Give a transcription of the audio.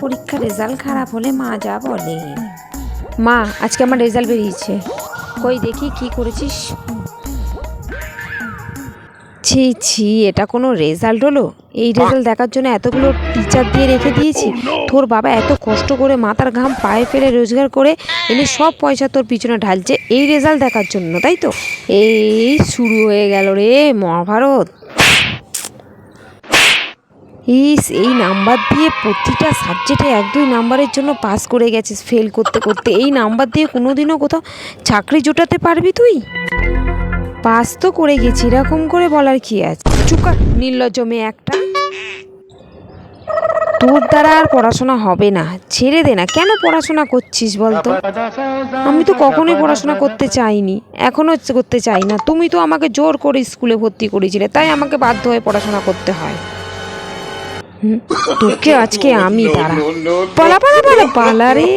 পরীক্ষার রেজাল্ট খারাপ হলে মা যা বলে। মা, আজকে আমার রেজাল্ট বেরিয়েছে। কই দেখি কি করেছিস। ছি ছি, এটা কোনো রেজাল্ট হলো? এই রেজাল্ট দেখার জন্য এতগুলো টিচার দিয়ে রেখে দিয়েছি। তোর বাবা এত কষ্ট করে মাথার ঘাম পায়ে ফেলে রোজগার করে এনে সব পয়সা তোর পিছনে ঢালছে এই রেজাল্ট দেখার জন্য, তাই তো? এই শুরু হয়ে গেল রে মহাভারত। এই নাম্বার দিয়ে প্রতিটা সাবজেক্টে 1-2 নাম্বারের জন্য পাস করে গেছিস ফেল করতে করতে। এই নাম্বার দিয়ে কোনোদিনও কোথাও চাকরি জোটাতে পারবি তুই? পাস তো করে গেছি, এরকম করে বলার কি আছে? চুকা নির্লজ্জ মেয়ে একটা। তোর দ্বারা আর পড়াশোনা হবে না, ছেড়ে দে না। কেন পড়াশোনা করছিস বলতো? আমি তো কখনোই পড়াশোনা করতে চাইনি, এখনও করতে চাই না। তুমি তো আমাকে জোর করে স্কুলে ভর্তি করেছিলে, তাই আমাকে বাধ্য হয়ে পড়াশোনা করতে হয়। তোকে আজকে আমি পালা পালা পালা পালা রে।